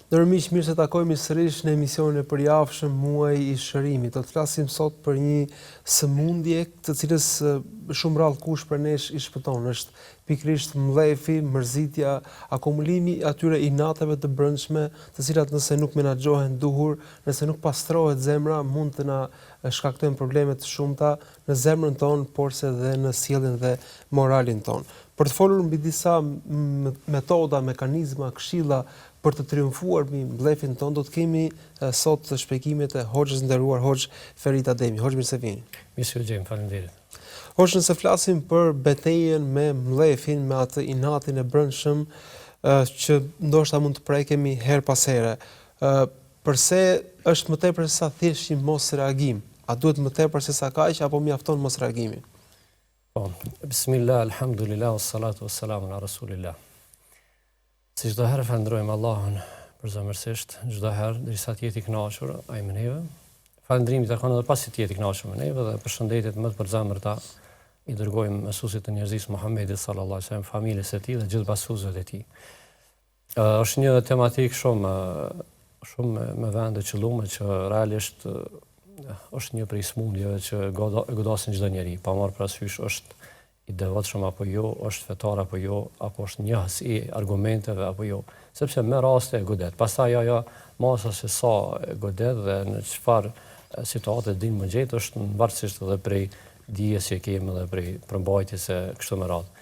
Nërmiq, mirë se takojmë sërish në emisionin e përjavshëm muaj i shërimit. Do të flasim sot për një sëmundje të cilës shumë rrallë kush për nesh i shpëton. Është pikërisht mlefi, mërzitja, akumulimi atyre inateve të brendshme, të cilat nëse nuk menaxhohen duhur, nëse nuk pastrohet zemra, mund të na shkaktojnë probleme të shumta në zemrën tonë, porse dhe në sjelljen dhe moralin tonë. Për të folur mbi disa metoda, mekanizma, këshilla për të triumfuar mbi mblefin tonë, do të kemi sot shpjegimet e Hoxhës nderuar Hoxh Ferit Ademi. Hoxh, mirë se vini. Mirë se u gjejmë, faleminderit. Hoxh, nëse flasim për betejën me mblefin, me atë inatin e brendshëm që ndoshta mund të prekemi her pas here, përse është më tepër se sa thjesht një mos reagim? A duhet më tepër se sa kaq apo mjafton mos reagimi? Po, bismillah, alhamdulillah, wassalatu wassalamu ala rasulillah. Si çdo herë falenderojmë Allahun përzemërsisht, çdo herë derisa të jetë i kënaqur ai me neve. Falëndrimi takon edhe pasi të jetë i kënaqur me neve dhe përshëndetjet më të përzemërta i dërgojmë mësuesit të njerëzisë Muhamedit sallallahu alaihi wasallam, familjes së tij dhe gjithë basuesve të tij. Është një tematikë shumë me vende qëllume që realisht është një prej smundjeve që godasin çdo njeri, pa marrë parasysh është i devotshëm apo jo, është fetar apo jo, apo është njohës i argumenteve apo jo, sepse me raste e godet. Pastaj ajo masa se sa e godet dhe në çfarë situate din më gjetë është në varësisht edhe prej dijes që kemi dhe prej përmbajtjes së kështu me radhë.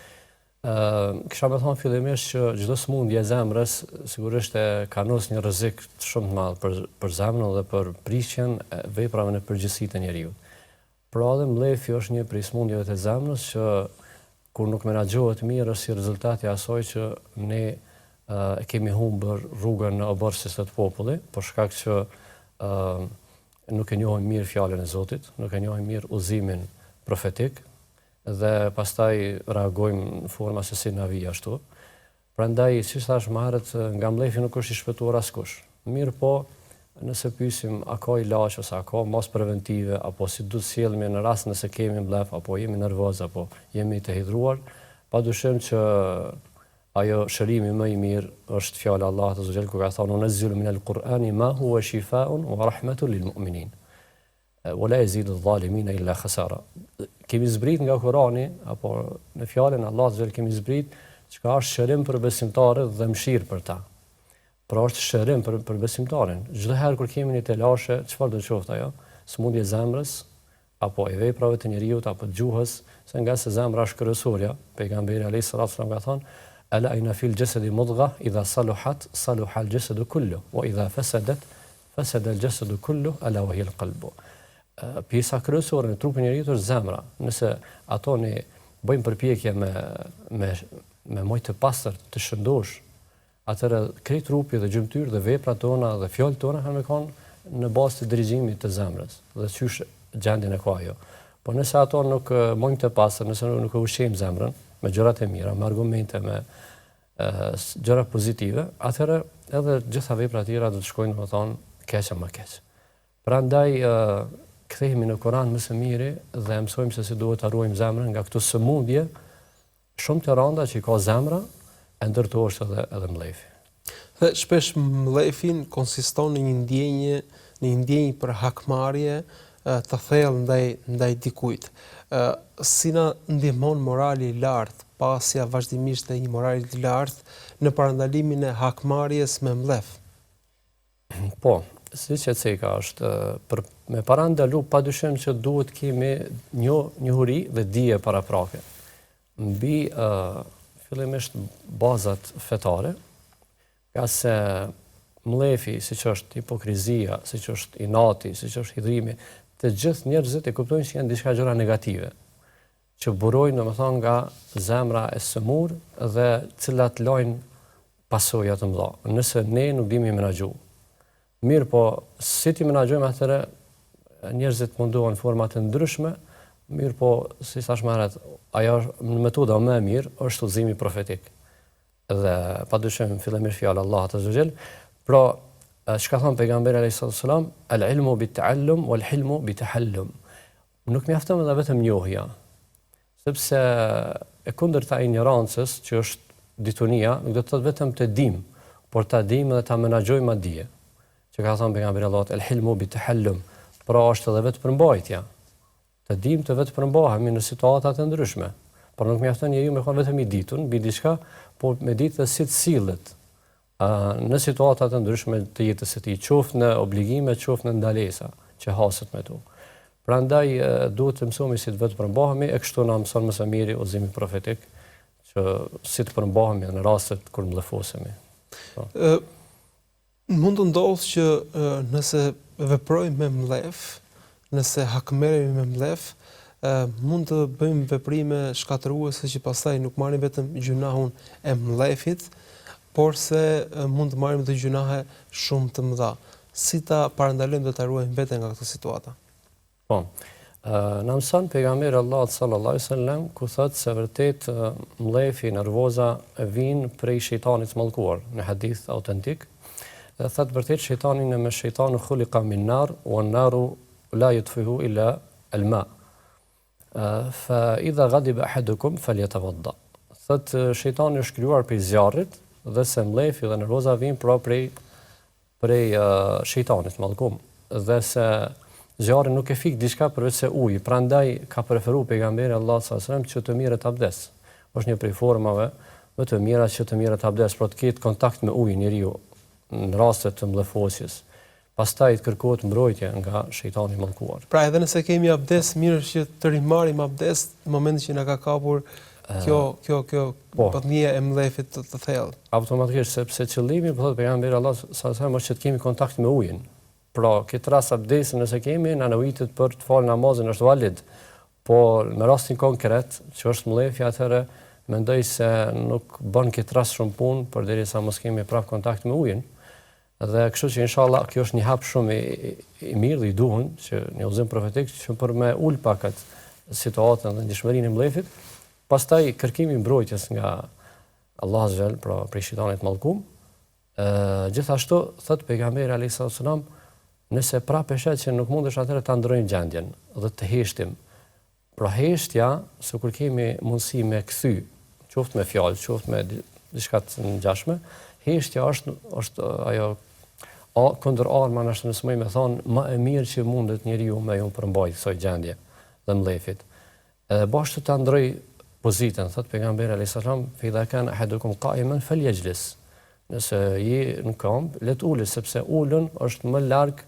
Kisha me thonë fillimisht që çdo smundje e zemrës sigurisht ka nosur një rrezik shumë të madh për zemrën dhe për prishjen e veprave në përgjithësi të njeriu. Pra dhe mlefi është një prej smundjeve të zemrës që kur nuk menaxhohet mirë është si rezultati i asaj që ne kemi humbur rrugën në oborsis të popullit, për shkak që nuk e njohim mirë fjalën e Zotit, nuk e njohim mirë udhëzimin profetik dhe pastaj reagojmë në forma se si na vjen ashtu. Prandaj, siç thash më herët, nga mlefi nuk është i shpëtuar askush. Mirë po, nëse pyesim a ka ilaç ose a ka mos preventive apo si duhet sjellemi në rast nëse kemi mblef apo jemi nervoz apo jemi të hidhur, padyshim që ajo shërimi më i mirë është fjala e Allahut azza jall ku ka thënë unazzilu minal Qur'ani ma huwa shifaa'un wa rahmatun lil mu'minin. Wa la yazidu adh-dhalimina illa khasara. Kemi zbrit nga Kurani apo në fjalën e Allahut azza jall kemi zbrit çka është shërim për besimtarët dhe mëshirë për ta. Pra është shërim për besimtarin. Çdo herë kur kemi një telashe, çfarë do të qoftë ajo? Smundje zemrës apo e veprave të njeriu apo gjuhës, se nga se zemra është kryesorja. Pejgamberi alayhis salam ka thënë: "Ala inna fil jasadi mudgha idha saluhat saluha al jasadu kullu wa idha fasadat fasada al jasadu kullu ala wa hiya al qalbu." Pjesa kryesore në trupin e njeriu është zemra. Nëse ato ne bëjmë përpjekje me moj të pastër, të shëndosh, atëherë krejt trupi dhe gjymtyrë dhe veprat tona dhe fjalët tona kanë qenë në bazë të dirigimit të zemrës dhe çysh gjendjen e ka ajo. Po nëse ato nuk mojmë të pastër, nëse nuk e ushqejmë zemrën me gjërat e mira, me argumente, me gjëra pozitive, atëherë edhe gjitha veprat e tjera do të shkojnë domethënë keq më keq. Prandaj kthehemi në Kur'an më së miri dhe mësojmë se si duhet ta ruajmë zemrën nga këto sëmundje shumë të rënda që ka zemra, e ndërtohesh edhe mlefi. Dhe shpesh mlefin konsiston në një ndjenjë për hakmarrje të thellë ndaj dikujt. Si na ndihmon morali i lartë, pasja vazhdimisht e një morali të lartë në parandalimin e hakmarrjes me mlef? Po, siç e theka është me parandalu padyshim që duhet kemi njohuri dhe dije paraprake. Mbi fillimisht bazat fetare, ka se mlefi, siç është hipokrizia, siç është inati, siç është hidhrimi, të gjithë njerëzit e kuptojnë se janë diçka gjëra negative, që burojnë domethënë nga zemra e sëmur dhe cilat lajnë pasoja të mëdha. Nëse ne nuk dimi menaxhu. Mirë po, si ti menaxhojmë atëre, njerëzit mundohen në forma të ndryshme Mirë po, si thash më herët, ajo në metoda më e mirë është udhëzimi profetik. Dhe padyshim fillimisht fjalë Allahut azza wa jall. Pra, çka thon pejgamberi alayhis salam, al-ilmu bit-ta'allum wal-hilmu bit-tahallum. Nuk mjafton edhe vetëm njohja, sepse e kundërta e ignorancës, që është ditunia, nuk do të thotë vetëm të dim, por ta dim dhe ta menaxhoj ma dije. Që ka thënë pejgamberi Allahut, el-hilmu bit-tahallum, pra është edhe vetë përmbajtja. Të dim të vetë përmbahemi në situata të ndryshme. Por nuk mjafton njeriu me qenë vetëm i ditur mbi diçka, por me ditë se si të sillet në situata të ndryshme të jetës së tij, qoftë në obligime, qoftë në ndalesa që haset me to. Prandaj duhet të mësojmë si të vetë përmbahemi, e kështu na mëson më së miri udhëzimi profetik, që si të përmbahemi në rastet kur mllëfosemi. Mund të ndodhë që nëse veprojmë me mlef, nëse hakmerremi me mlef, mund të bëjmë veprime shkatëruese që pastaj nuk marrin vetëm gjunahun e mlefit, por se mund të marrim edhe gjunahe shumë të mëdha. Si ta parandalojmë dhe ta ruajmë veten nga këto situata? Po. Na mëson pejgamberi Allahut sallallahu alaihi wasallam ku thotë se vërtet mlefi, nervoza vijnë prej shejtanit të mallkuar në hadith autentik. Dhe thotë vërtet shejtani në me shejtanu khuliqa min nar wa an-naru la yutfihu illa al-ma. Fa idha ghadiba ahadukum falyatawadda. Thotë shejtani është krijuar prej zjarrit dhe se mlefi dhe nervoza vijnë pra prej shejtanit të mallkuar. Dhe se zjarri nuk e fik diçka përveç se uji, prandaj ka preferuar pejgamberi Allahu sallallahu alaihi wasallam që të mirët abdes. Është një prej formave më të mira që të mirët abdes, pra të ketë kontakt me ujin njeriu në raste të mbllëfosjes. Pastaj të kërkohet mbrojtje nga shejtani i mallkuar. Pra edhe nëse kemi abdes, mirë është që të rimarrim abdes në momentin që na ka kapur kjo patnia e mllefit të thellë. Automatikisht, sepse qëllimi, po thotë pejgamberi Allahu sallallahu alaihi wasallam, është që të kemi kontakt me ujin. Pra, këtë rast abdesin nëse kemi, na nevojitet për të falë namazin është valid, por në rastin konkret, që është mlefi, atëherë mendoj se nuk bën këtë rast shumë punë, përderisa mos kemi prap kontakt me ujin. Dhe kështu që inshallah kjo është një hap shumë i mirë dhe i duhur që një udhëzim profetik që për me ul pak atë situatën dhe ndjeshmërinë e mlefit, pastaj kërkimi i mbrojtjes nga Allahu azza wa jall, pra prej shejtanit mallkum. Gjithashtu thot pejgamberi alayhis salam, nëse prapë shet që nuk mundesh atëherë ta ndrojmë gjendjen dhe të heshtim. Pra heshtja, se kur kemi mundësi me kthy, qoftë me fjalë, qoftë me diçka të ngjashme, heshtja është ajo kundër arma në nëse më thon më e mirë që mundet njeriu me ju përmbajt kësaj gjendje dhe mlefit. Edhe bashkë ta ndroj pozitën, thot pejgamberi alayhis salam, fa idha kana ahadukum qa'iman falyajlis. Nëse je në këmbë, le të ulesh, sepse ulën është më larg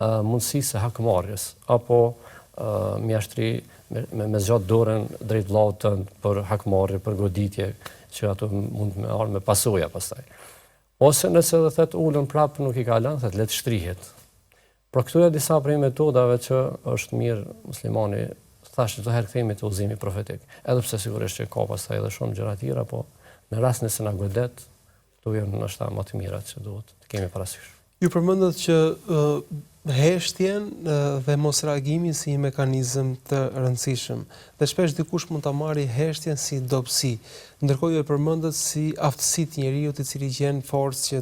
mundësisë së hakmarrjes apo mjashtri me zgjat dorën drejt vllaut tënd për hakmarrje, për goditje, që ato mund me ardhë me pasoja pastaj. Ose nëse dhe thot ulën prapë nuk i ka lënë, thot le të shtrihet. Por këto janë disa prej metodave që është mirë muslimani thashë çdo herë kthehemi te udhëzimi profetik. Edhe pse sigurisht që ka pastaj edhe shumë gjëra tjera, po në rast nëse na godet, këto janë ndoshta më të mirat që duhet të kemi parasysh. Ju përmendët që heshtjen dhe mos reagimin si një mekanizëm të rëndësishëm. Dhe shpesh dikush mund ta marrë heshtjen si dobësi, ndërkohë ju përmendët si aftësi të njeriu i cili gjen forcë që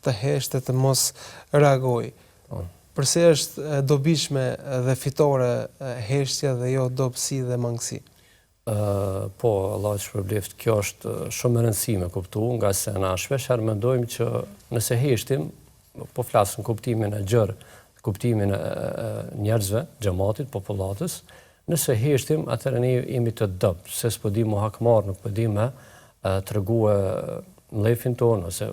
të heshtë, të mos reagojë. Përse është dobishme dhe fitore heshtja dhe jo dobësi dhe mangësi? Po, Allah të shpërbleft, kjo është shumë e rëndësishme me kuptu, nga se na shpesh herë mendojmë që nëse heshtim, po flas në kuptimin e gjerë, kuptimin e njerëzve, xhamatit, popullatës, nëse heshtim, atëherë ne jemi të dobët, se s'po di mu hakmarr, nuk po di me tregue mlefin ton ose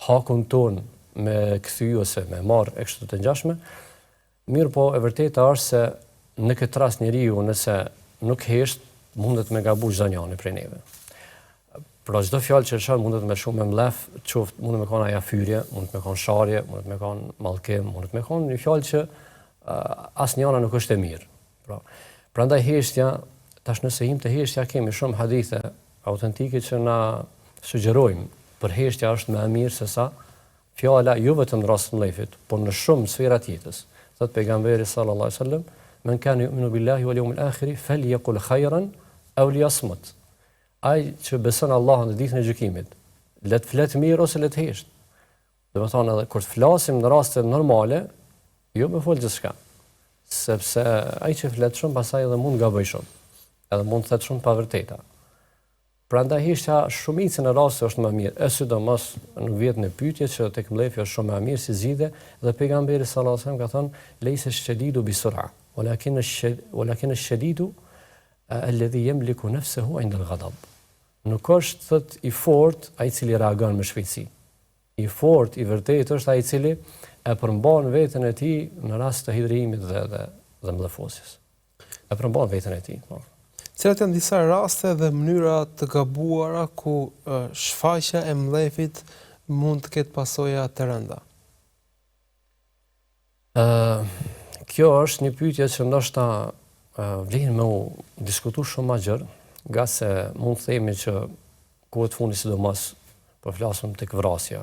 hakun ton me kthy ose me marr e kështu të ngjashme. Mirë po, e vërteta është se në këtë rast njeriu nëse nuk hesht, mundet me gabu çdo njani prej neve. Pra çdo fjalë që shon mundet me shumë me mlef, qoftë mundet me kanë aja fyrje, mundet me kanë sharje, mundet me kanë mallkim, mundet me kanë një fjalë që asnjëna nuk është e mirë. Prandaj heshtja, tash nëse him të heshtja kemi shumë hadithe autentike që na sugjerojnë për heshtja është më e mirë se sa fjala jo vetëm në rast të mlefit, por në shumë sfera të jetës. Thot pejgamberi sallallahu alajhi wasallam, men kana yu'minu billahi wal yawmil akhir falyaqul khayran aw liyasmut. Ai që beson Allahun dhe ditën e gjykimit, le të flet mirë ose le të hesht. Do të thonë edhe kur të flasim në raste normale, jo me fol gjithçka. Sepse ai që flet shumë pastaj edhe mund gaboj shumë. Edhe mund të thotë shumë pa vërteta. Prandaj heshtja shumicën e rasteve është më mirë, e sidomos në vjetën e pyetjes që tek mlefi është shumë më mirë si zgjidhje dhe pejgamberi sallallahu alajhi wasallam ka thënë leysa ash-shadidu bisur'a, walakin ash-shadidu alladhi yamliku nafsahu 'inda al-ghadab. Nuk është thot i fortë ai i cili reagon me shpejtësi. I fortë i vërtetë është ai i cili e përmban veten e tij në rast të hidhrimit dhe mllëfosjes. E përmban veten e tij. Cilat janë disa raste dhe mënyra të gabuara ku shfaqja e mllefit mund të ketë pasoja të rënda? Kjo është një pyetje që ndoshta vlen me u diskutuar shumë më gjerë, nga se mund të themi që kohët fundi sidomos po flasim tek vrasja,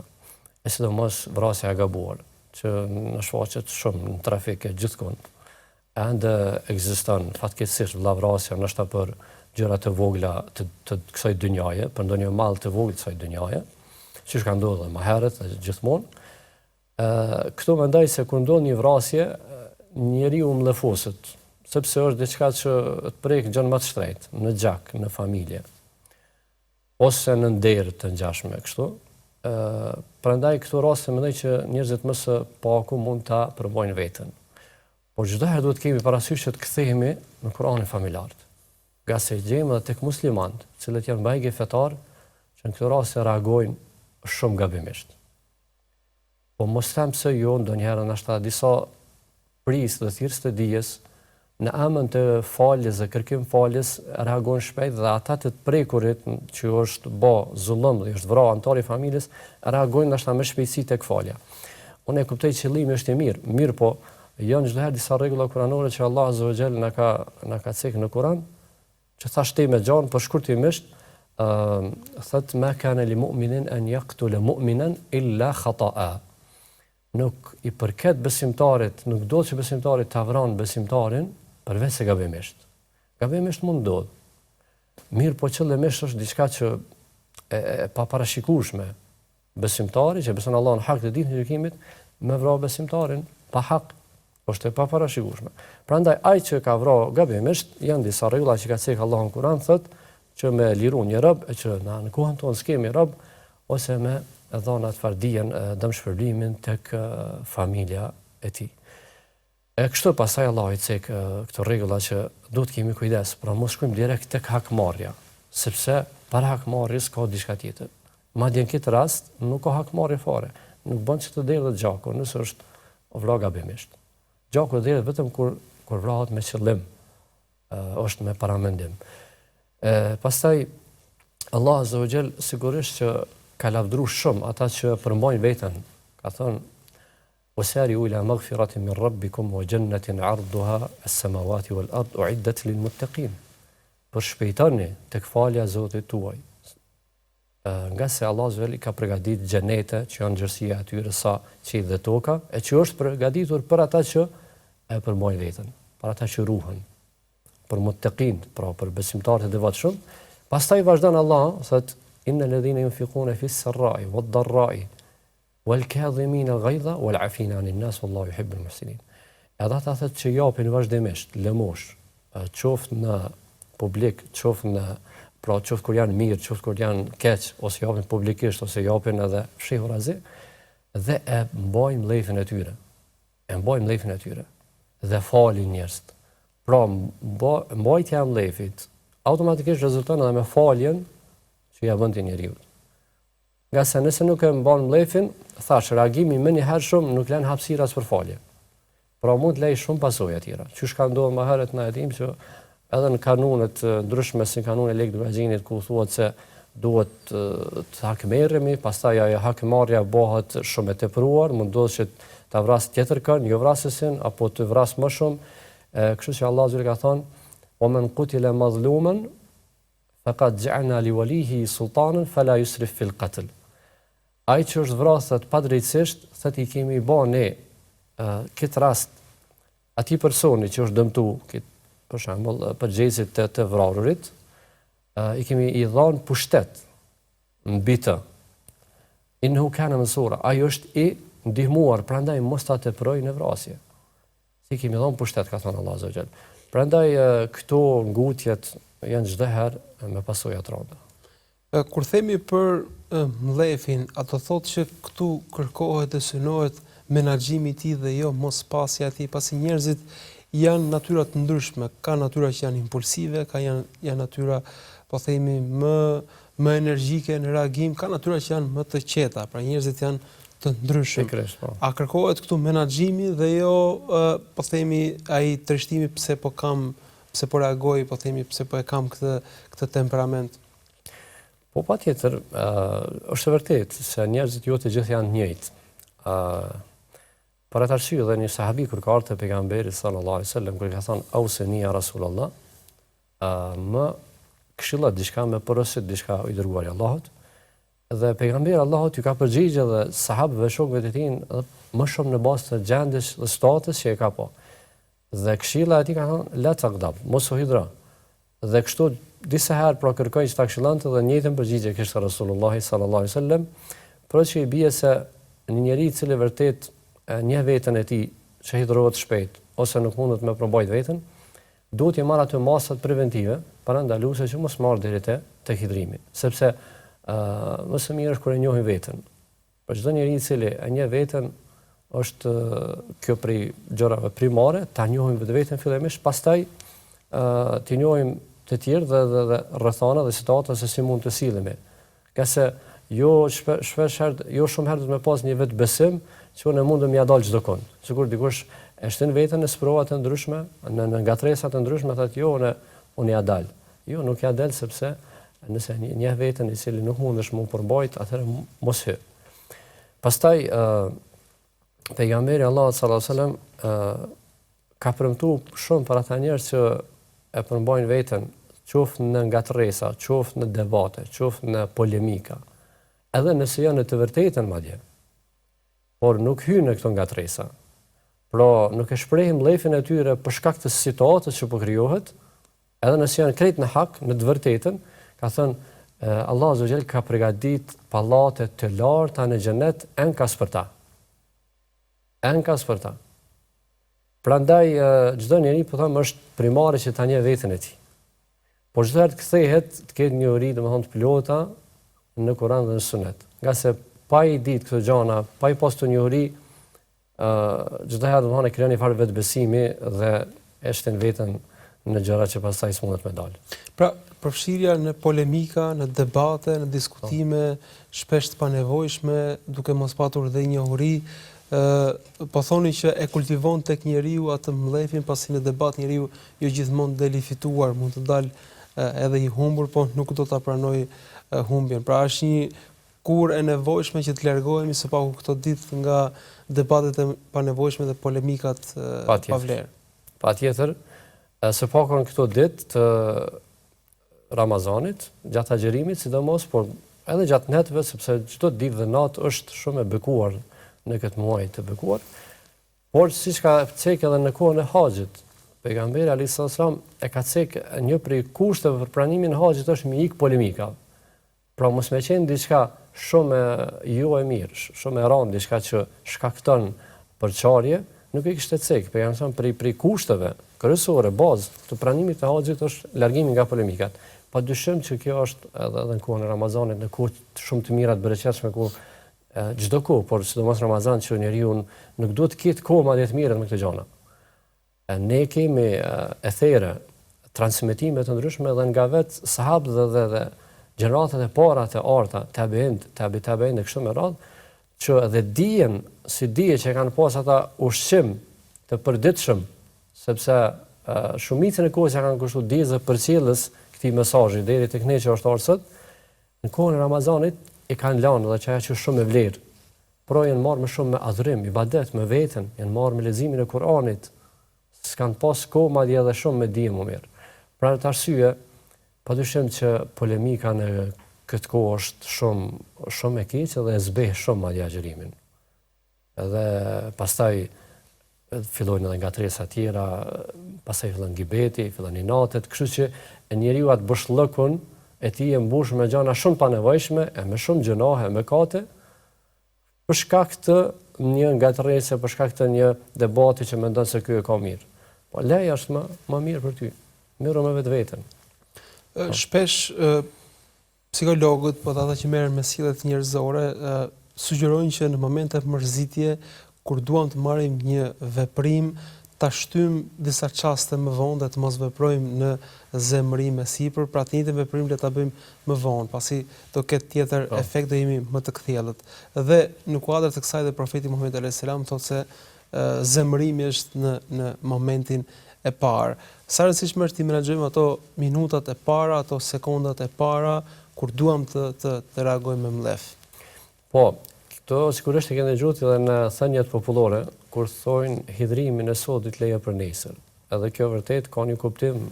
e sidomos vrasja e gabuar, që në shfaqet shumë në trafik e gjithkund. Ende ekziston fatkeqësisht vllavrasja ndoshta për gjëra të vogla të kësaj dynjaje, për ndonjë mall të vogël të kësaj dynjaje, siç ka ndodhur më herët dhe gjithmonë. Këtu mendoj se kur ndodh një vrasje, njeriu mllëfoset, sepse është diçka që të prek gjën më të shtrenjtë, në gjak, në familje, ose në nder të ngjashme kështu. Prandaj këto raste mendoj që njerëzit më së paku mund ta përbojnë veten. Por çdo herë duhet kemi parasysh që të kthehemi në Kur'anin familjar. Nga se gjejmë edhe tek muslimanët, të cilët janë mbajgje fetar, që në këto raste reagojnë shumë gabimisht. Po mos them se jo, ndonjëherë ndoshta disa prisë dhe thirrës të dijes në emën të faljes dhe kërkim faljes reagojnë shpejt dhe ata të prekurit që është bë zullëm dhe është vrarë antar i familjes reagojnë ndoshta me shpejtësi tek falja. Unë e kuptoj qëllimi është i mirë po janë çdo herë disa rregulla kuranore që Allah Azza wa Jall na ka cekë në Kur'an, që thash te me gjan, por shkurtimisht thot ma kana li mu'minin an yaqtula mu'minan illa khata'a. Nuk i përket besimtarit, nuk do që besimtarit ta vran besimtarin përveç se gabimisht. Gabimisht mund ndodh. Mirë, po qëllimisht është diçka që e paparashikueshme. Besimtari që beson Allahun hak të ditën e gjykimit, me vrarë besimtarin pa hak, është e paparashikueshme. Prandaj ai që ka vrarë gabimisht, janë disa rregulla që ka thënë Allahu në Kur'an, thotë që me liru një rob, e që në kohën tonë s'kemi rob, ose me dhona të fardijen dëmshpërblimin tek familja e tij. E kështu pastaj Allah i cek këto rregulla që duhet kemi kujdes, pra mos shkojmë direkt tek hakmarrja, sepse para hakmarrjes ka diçka tjetër. Madje në këtë rast nuk ka hakmarrje fare, nuk bën që të delët gjaku, nëse është vrarë gabimisht. Gjaku delët vetëm kur vrahet me qëllim, është me paramendim. Pastaj Allah Azza wa Jall sigurisht që ka lavdëruar shumë ata që përmbajnë veten, ka thënë وسارعوا إلى مغفرة من ربكم وجنة عرضها السماوات والأرض أعدت للمتقين. Për shpejtoni tek falja e Zotit tuaj. Nga se Allah Azza wa Jall ka përgatitur xhenete që janë gjërësia atyre sa qiell dhe toka, e që është përgatitur për ata që e përmbajnë veten, për ata që ruhen, për muttaqin, pra për besimtarët e devotshëm. Pastaj vazhdon Allah, thotë innal ladhina yunfiquna fis sarra'i wad dharra'i wal kadhimina al-ghayza wal 'afina 'anil nas wallahu yuhibbul muhsinin. Edhe ata thotë që japin vazhdimisht lëmosh, qoftë në publik, qoftë në qoftë kur janë mirë, qoftë kur janë keq, ose japin publikisht ose japin edhe fshehurazi, dhe e mbajnë mlefin e tyre. E mbajnë mlefin e tyre dhe falin njerëz. Pra mbajtja e mlefit automatikisht rezulton edhe me faljen që ja bën ti njeriu. Nga se nëse nuk e mban mlefin, thash, reagimi më një herë shumë nuk lën hapësirë as për falje. Pra mund të lej shumë pasojë tjera. Që ka ndodhur më herët na e dim që edhe në kanunet ndryshme si kanuni lek duazhinit ku thuhet se duhet të hakmerremi, pastaj ajo hakmarrja bëhet shumë e tepruar, mundohet që ta vras tjetër kën, jo vrasësin apo të vras më shumë. Kështu që Allahu ka thonë: "Wa man qutila mazluman faqad ja'alna li walihi sultanan fala yusrif fil qatl." Ai që është vrasur padrejtësisht, thotë i kemi bën ne këtë rast Ati personi që është dëmtu, për shembull, përgjegjësit të vrarurit, i kemi i dhënë pushtet mbi të. Inhu kana mansura, ai është i ndihmuar, prandaj mos ta teproj në vrasje. Si kemi dhënë pushtet, ka thënë Allahu Azza wa Jall. Prandaj këto ngutjet janë çdo herë me pasoja të rënda. Kur themi për mlefin, ato thotë që këtu kërkohet dhe synohet menaxhimi i tij dhe jo mospasja e tij, pasi njerëzit janë natyra të ndryshme, ka natyra që janë impulsive, janë natyra, po themi, më energjike në reagim, ka natyra që janë më të qeta, pra njerëzit janë të ndryshëm. A kërkohet këtu menaxhimi dhe jo, po themi, ai treshtimi pse po reagoj, po themi, pse po e kam këtë temperament. Po patjetër, është vërtet se njerëzit jo të gjithë janë të njëjtë. Për atë arsye dhe një sahabi kur ka ardhur te pejgamberi sallallahu alaihi wasallam kur ka thënë auseni ya rasulullah, më këshilla diçka me porosit diçka i dërguari i Allahut. Dhe pejgamberi Allahut ju ka përgjigjë dhe sahabëve shokëve të tij më shumë në bazë të gjendjes dhe statës që e ka po. Dhe këshilla e tij ka thënë la taqdab, mos u hidhro. Dhe kështu disa herë pra kërkoi që ta këshillonte dhe njëjtën përgjigje kishte Rasulullah sallallahu alaihi wasallam, por që i bie se një njeri i cili vërtet një veten e tij që hidhrohet shpejt ose nuk mundet me përbajt veten, duhet të marrë ato masat preventive para ndaluese që mos marrë deri te hidhrimi, sepse më së miri është kur e njohim veten. Për çdo njeri i cili e njeh veten është kjo prej gjërave primare, ta njohim vetveten fillimisht, pastaj të njohim të tjerë dhe rrethana dhe situata se si mund të sillemi. Ka se jo shumë herë do të më pas një vetbesim që unë mundem ja dal çdo kënd. Sigur dikush e shtin veten në sprova të ndryshme, në ngatresa të ndryshme, thotë jo unë ja dal. Jo, nuk ja dal sepse nëse një veten i cili nuk mundesh më përbajt, atëherë mos hy. Pastaj pejgamberi Allah sallallahu alaihi wasallam ka premtuar shumë për ata njerëz që e përmbajnë veten, qoftë në ngatresa, qoftë në debate, qoftë në polemika, edhe nëse janë të vërtetën madje. Por nuk hynë në këto ngatresa. Pra nuk e shprehim mlefin e tyre për shkak të situatës që po krijohet, edhe nëse janë krejt në hak, në të vërtetën, ka thënë Allah Azza wa Jall ka përgatit pallate të larta në xhenet enkas për ta. Enkas për ta. Prandaj çdo njeri po them është primare që ta njeh veten e tij. Por çdo herë të kthehet të ketë një uri domethënë të plota në Kur'an dhe në Sunet. Nga se pa i ditë këto gjëra, pa i pas të njohuri, çdo herë domethënë krijon një farë vetbesimi dhe e shtin veten në gjëra që pastaj s'mundet me dalë. Pra, përfshirja në polemika, në debate, në diskutime shpesh të panevojshme, duke mos patur dhe njohuri, po thoni që e kultivon tek njeriu atë mlefin, pasi në debat njeriu jo gjithmonë del i fituar, mund të dalë edhe i humbur, po nuk do ta pranoj humbjen. Pra është një kur e nevojshme që të largohemi së paku këto ditë nga debatet e panevojshme dhe polemikat pa vlerë. Patjetër, së paku këto ditë të Ramazanit, gjatë agjerimit, sidomos, por edhe gjatë netëve, sepse çdo ditë dhe natë është shumë e bekuar në këtë muaj të bekuar, por siç ka cek edhe në kohën e haxhit, pejgamberi alayhis salam e ka cek një prej kushteve për pranimin e haxhit është me ik polemika. Pra mos më qenë diçka shumë jo e mirë, shumë e rëndë, diçka që shkakton përçarje, nuk e kishte cek. Pejgamberi prej kushteve kryesore, bazë të pranimit të haxhit është largimi nga polemikat. Padyshim që kjo është edhe në kohën e Ramazanit, në kohë shumë të mira të bereqetshme ku çdo kohë, por sidomos Ramazan që njeriu nuk duhet të ketë kohë madje të mira me këto gjëra. Ne kemi ethere, transmetime të ndryshme edhe nga vetë sahabët dhe gjeneratat e para të arta, tabiin kështu me radhë, që edhe dijen si dije që kanë pas ata ushqim të përditshëm, sepse shumicën e kohës ja kanë kushtuar dijes dhe përcjelljes këtij mesazhi deri tek ne që është sot, në kohën e Ramazanit i kanë lënë dhe që ajo që shumë e vlerë. Por janë marrë më shumë me adhurim, ibadet, me veten, janë marrë me leximin e Kuranit. S'kan pas kohë madje edhe shumë me dije më mirë. Pra të arsye, padyshim që polemika në këtë kohë është shumë e keqe dhe e zbeh shumë madje agjërimin. Edhe pastaj fillojnë edhe ngatresa tjera, pastaj fillon gibeti, fillon inatet, kështu që njeriu atë boshllëkun e tij e mbush me gjëra shumë pa nevojshme, e me shumë gjunohe, me kate, për shkak të një ngatrese, për shkak të një debati që mendon se ky e ka mirë. Po leja është më mirë për ty. Miru me vetveten. Shpesh psikologët, po ata që merren me sjelljet njerëzore, sugjerojnë që në momente mërzitje, kur duam të marrim një veprim, ta shtym disa çaste më vonë dhe të mos veprojmë në zemërim e sipër, pra të njëjtën veprim le ta bëjmë më vonë, pasi do ketë tjetër efekt, do jemi më të kthjellët. Dhe në kuadër të kësaj dhe profeti Muhamedi alayhis salam thotë se zemërimi është në momentin e parë. Sa rëndësishme është të menaxhojmë ato minutat e para, ato sekondat e para kur duam të reagojmë me mlef. Po, këto sigurisht e keni dëgjuar edhe në thënjet popullore, kur thonë hidhrimin e sodit leja për nesër. Edhe kjo vërtet ka një kuptim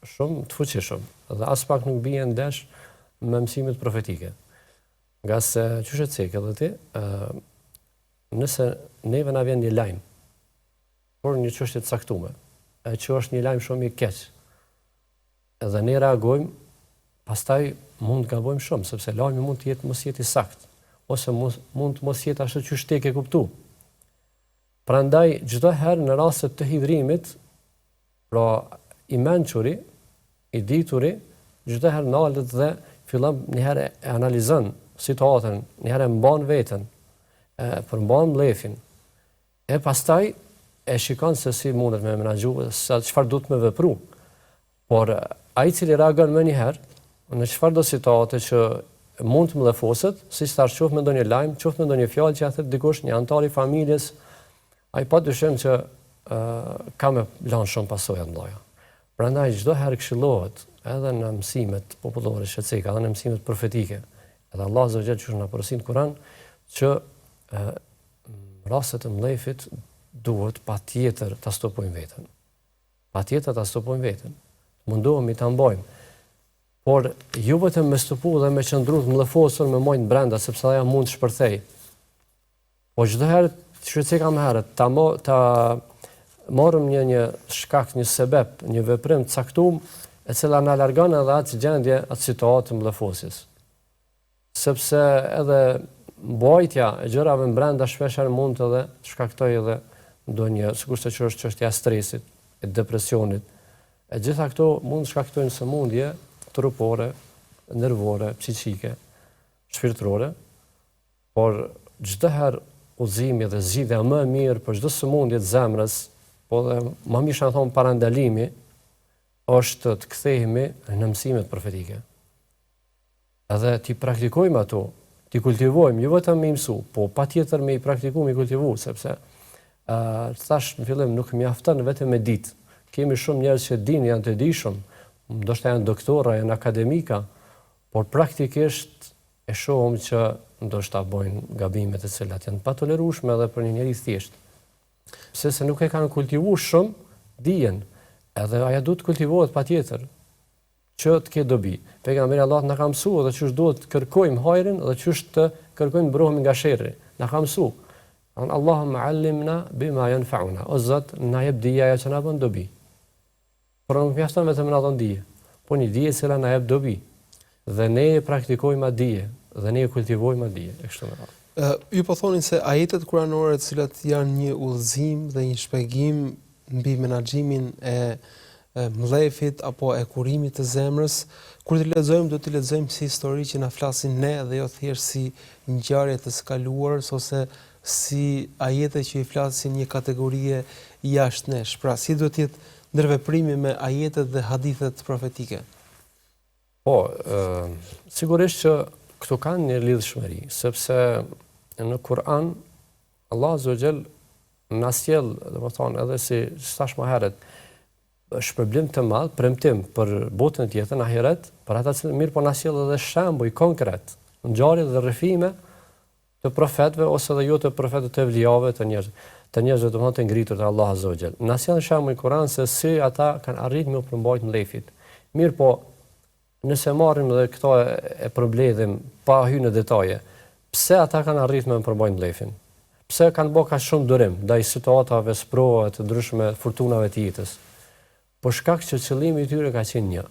shumë të fuqishëm, dhe as pak nuk bie ndesh me mësimet profetike. Nga se çuçi cek edhe ti, nëse neve na vjen një lajm por një çështje të caktuar, që është një lajm shumë i keq, edhe ne reagojmë, pastaj mund të gabojmë shumë, sepse lajmi mund të jetë mos jetë i saktë, ose mund të mos jetë ashtu që shtek e kuptu. Prandaj, çdo herë në rastet të hidhrimit, pra i mençuri, i dituri, çdo herë nalet dhe fillon një herë e analizon situatën, një herë mban veten, përmban mlefin, e pastaj e shikon se si mundet me menaxhu, sa çfarë duhet me vepru. Por ai i cili reagon më një herë, në çfarëdo situate që mund të mlefoset, siç thash, qoftë me ndonjë lajm, qoftë me ndonjë fjalë që ja thet dikush, një antar i familjes, ai padyshim që ka me lan shumë pasoja të mëdha. Prandaj çdo herë këshillohet, edhe në mësimet popullore shëtsika, edhe në mësimet profetike, edhe Allah Azza wa Jalla që na porosin në Kur'an, që rastet e mlefit duhet patjetër ta stopojmë veten. Patjetër ta stopojmë veten. Mundohemi ta mbajmë. Por ju vetëm me stopu dhe me qëndru të mlefosur me mojnë brenda, sepse ajo mund të shpërthej. Po çdo herë shëtsika më herët, ta marrëm një shkak, një sebeb, një veprim të caktuar, e cila na largon edhe atë gjendje, atë situatë të mlefosjes. Sepse edhe mbajtja e gjërave brenda shpeshherë mund edhe të shkaktojë edhe ndonjë, sikurse që është çështja e stresit, e depresionit. E gjitha këto mund të shkaktojnë sëmundje trupore, nervore, psiqike, shpirtërore, por çdo herë udhëzimi dhe zgjidhja më e mirë për çdo sëmundje të zemrës, po dhe më mirë të them parandalimi, është të kthehemi në mësimet profetike. Edhe ti praktikojmë ato, ti kultivojmë, jo vetëm me mësu, po patjetër me i praktikuar, me kultivuar, sepse thash në fillim nuk mjafton vetëm me ditë. Kemi shumë njerëz që dinë, janë të dijshëm, ndoshta janë doktora, janë akademika, por praktikisht e shohim që ndoshta bojnë gabime të cilat janë pa tolerueshme edhe për një njerëz thjesht. Pse se nuk e kanë kultivuar shumë dijen, edhe ajo duhet të kultivohet patjetër që të ketë dobi. Pejgamberi Allah na ka mësuar edhe çu duhet të kërkojmë hajrin dhe çu të kërkojmë mbrojtje nga sherri. Na ka mësuar. Allahumma allimna bima yanfa'una. O Zot, na jep dija që na bën dobi. Por nuk mjafton vetëm na dhon dije, po një dije që na jep dobi. Dhe ne e praktikojmë atë dije, dhe ne e kultivojmë atë dije, e kështu me radhë. Ju po thonin se ajetet kuranore të cilat janë një udhëzim dhe një shpjegim mbi menaxhimin e mlefit apo e kurimit të zemrës, kur të lexojmë do të lexojmë si histori që na flasin ne dhe jo thjesht si ngjarje të skaluar ose si ajete që i flasin një kategorie jashtë nesh. Pra, si duhet të jetë ndërveprimi me ajetet dhe hadithet profetike? Po, sigurisht që këtu kanë një lidhshmëri, sepse në Kur'an Allah Azza wa Jall na sjell, domethënë edhe si thash më herët, shpërblim të madh, premtim për botën tjetër, në ahiret, për ata që mirë po na sjell edhe shembuj konkret, ngjarje dhe rrëfime të profetëve ose edhe jo të profetëve të evlijave, të njerëzve domethënë të ngritur te Allah Azza wa Jall. Na sjell shembuj Kur'an se si ata kanë arritur me u përmbajt mlefit. Mirë po, nëse marrim edhe këto e përmbledhim pa hyrë në detaje, pse ata kanë arritur me përmbajt mlefin? Pse kanë bërë kaq shumë durim ndaj situatave, sprovave të ndryshme, fortunave të jetës? Po shkak që qëllimi i tyre ka qenë një.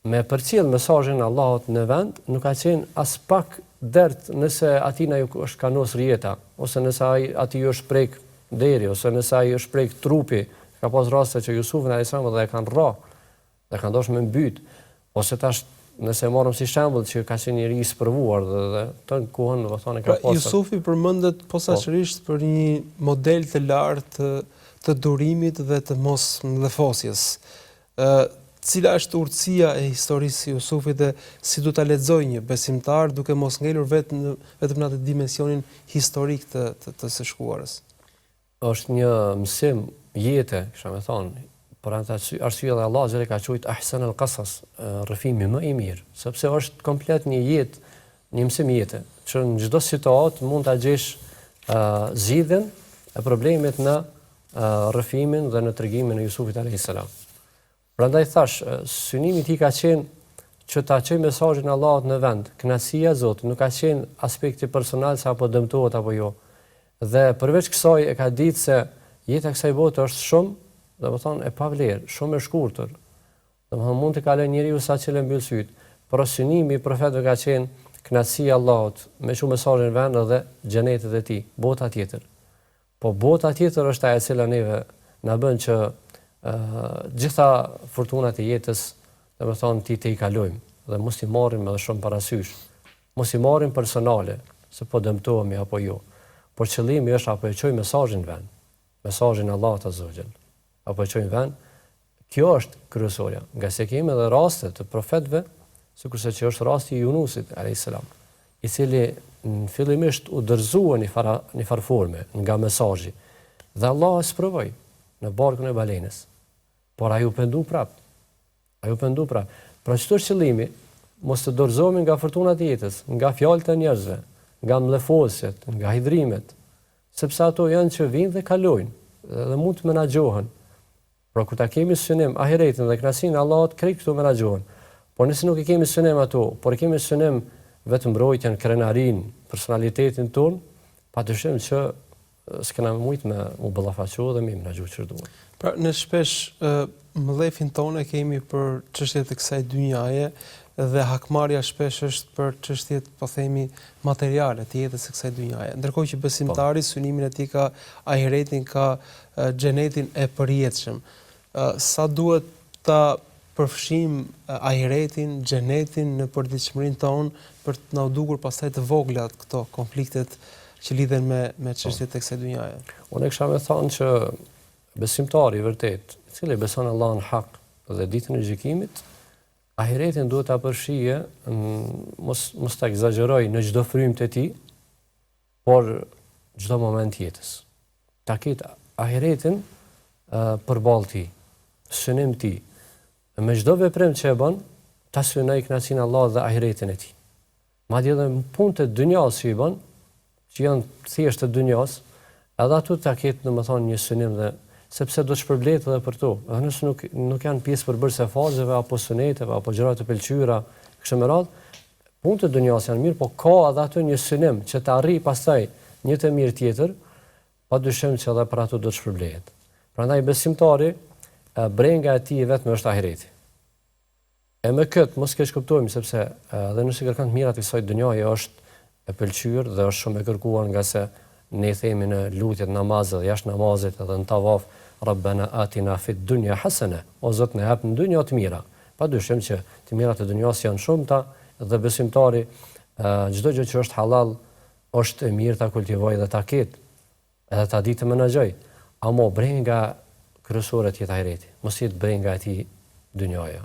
Me përcjell mesazhin e Allahut në vend, nuk ka qenë as pak dert nëse atina ju është kanos rjeta, ose nëse ati ju është prek deri, ose nëse ai është prek trupi. Ka pas raste që Jusufin alayhis salam dhe e kanë rrah, dhe kanë dashur me mbyt, ose tash nëse marrim si shembull që ka qenë njëri i sprovuar dhe të kohën do të thonë ka pasur. Jusufi përmendet posaçërisht për një model të lartë të durimit dhe të mos mllëfosjes. Cila është urtësia e historisë së Jusufit dhe si do ta lexojë një besimtar duke mos ngelur vetëm në atë dimensionin historik të së shkuarës? Është një mësim jete, kisha me thonë, për atë arsye dhe Allah xhela ka thujt ahsan al-qasas, rrëfimi më i mirë, sepse është komplet një jetë, një mësim jete, që në çdo situatë mund ta gjesh zgjidhjen e problemit në rrëfimin dhe në tregimin e Jusufit alayhis salam. Prandaj thash, synimi i tij ka qenë që ta çojë mesazhin e Allahut në vend, kënaqësia e Zotit, nuk ka qenë aspekti personal se apo dëmtohet apo jo. Dhe përveç kësaj e ka ditë se jeta e kësaj bote është shumë, domethënë e pavlerë, shumë e shkurtër. Domethënë mund të kalojë njeriu sa që le mbyll syt, por synimi i profetëve ka qenë kënaqësia e Allahut, me shumë mesazhin në vend dhe xhenetit e tij, bota tjetër. Po bota tjetër është ajo e cila neve na bën që gjitha fortunat e jetës, domethënë ti i kalojmë dhe mos i marrim edhe shumë parasysh. Mos i marrim personale, se po dëmtohemi apo jo. Por qëllimi është apo e çojmë mesazhin në vend, mesazhin e Allahut azza wa jall. Apo e çojmë në vend. Kjo është kryesorja, nga se kemi edhe raste të profetëve, sikurse që është rasti i Yunusit alayhis salam, i cili fillimisht u dërzua në farforme nga mesazhi. Dhe Allah e sprovoi në barkun e balenës. Por ai u pendu prap. Pra çdo qëllimi, mos të dorëzohemi nga fortunat e jetës, nga fjalët e njerëzve, nga mllëfosjet, nga hidhrimet, sepse ato janë që vinë dhe kalojnë dhe mund të menaxhohen. Pra kur ta kemi synim ahiretin dhe kënaqësinë e Allahut, krejt këto menaxhohen. Por nëse nuk i kemi synim ato, por i kemi synim vetëm mbrojtjen, krenarin, personalitetin ton, padyshim që s'kena mujt me u ballafaqo dhe me menaxhu çfarë duam. Pra ne shpesh mllëfin tonë kemi për çështjet e kësaj dynjaje dhe hakmarrja shpesh është për çështjet, po themi, materiale të jetës së kësaj dynjaje. Ndërkohë që besimtari synimin e tij ka ahiretin, ka xhenetin e përjetshëm. Sa duhet ta përfshim ahiretin, xhenetin në përditshmërinë tonë për të na u dukur pastaj të vogla këto konfliktet që lidhen me çështjet e kësaj dynjaje. Unë kisha me thonë që besimtari vërtet, i cili beson Allahun hak dhe ditën e gjykimit, ahiretin duhet ta përfshijë, mos ta egzagjeroj në çdo frymë të tij, por çdo moment jetës. Ta ketë ahiretin përballë tij, synim tij. Me çdo veprim që e bën, ta synoj kënaqësinë e Allahut dhe ahiretin e tij. Madje edhe në punët e dunjas që i bën, që janë thjesht të dunjas, edhe ato ta ketë domethënë një synim dhe sepse do të shpërblet edhe për to. Edhe nëse nuk janë pjesë përbërëse fazeve apo suneteve apo gjëra të pëlqyera, kështu me radhë, punët e dunjas janë mirë, po ka edhe ato një synim që të arrijë pastaj një të mirë tjetër, padyshim që edhe për ato do të shpërblet. Prandaj besimtari brenga e tij vetëm është ahireti. E me këtë mos keq kuptojmë sepse edhe nëse kërkon të mirat e kësaj dhunjaje është e pëlqyer dhe është shumë e kërkuar, nga se ne themi në lutjet, namazet dhe jashtë namazit edhe në tavaf, Rabbana atina fid dunya hasana, o Zot na jap në dunjë të mira. Padyshim që të mirat e dunjas janë shumëta dhe besimtari çdo gjë që është halal është e mirë ta kultivojë dhe ta ketë, edhe ta di të menaxhoj. Amo brenga kryesore të jetë ahireti, mos jetë brenga e tij dunjaja,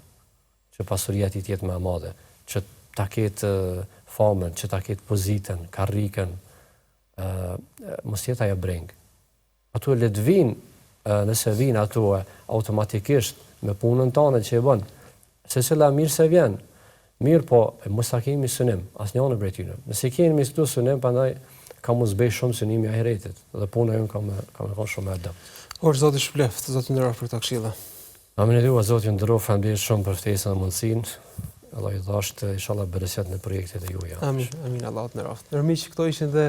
që pasuria e tij të jetë më e madhe, që ta ketë famën, që ta ketë pozitën, karrikën, mos jetë ajo breng. Ato le të vinë, nëse vinë ato automatikisht me punën tonë që e bën, se cila mirë se vjen, mirë po mos ta kemi synim, asnjëri prej tyre. Nëse kemi këtu synim, prandaj ka mos bëj shumë synimi ahiretit dhe puna jon ka më qenë shumë e dobët. Or Zoti shpëleft, Zoti nderoft për këtë këshilla. Amin. Zoti nderoft, faleminderit shumë për ftesën dhe mundësinë. Allah ju dhashtë, inshallah bereqet në projektet e juaja. Amin, amin, Allah të nderoft. Nërmiq, këto ishin dhe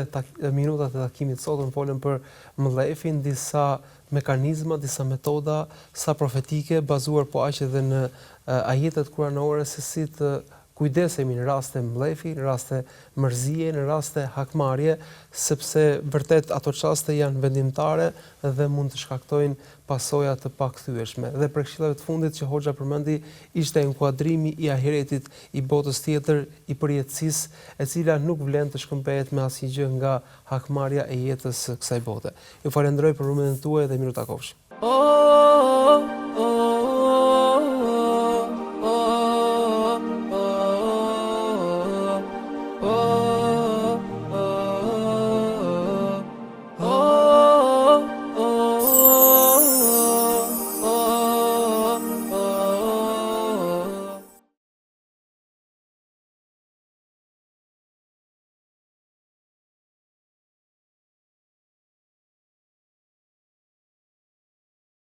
minutat e takimit sot, në folën për mllefin, disa mekanizma, disa metoda, sa profetike, bazuar po aq edhe në ajetet kuranore, se si të kujdesemi në raste mlefi, në raste mërzie, në raste hakmarrje, sepse vërtet ato çaste janë vendimtare dhe mund të shkaktojnë pasoja të pakthyeshme. Dhe për këshillat e fundit që Hoxha përmendi ishte inkuadrimi i ahiretit, i botës tjetër, i përjetësisë, e cila nuk vlen të shkëmbehet me asnjë gjë nga hakmarrja e jetës së kësaj bote. Ju falenderoj për rumën tuaj dhe miru takofshim.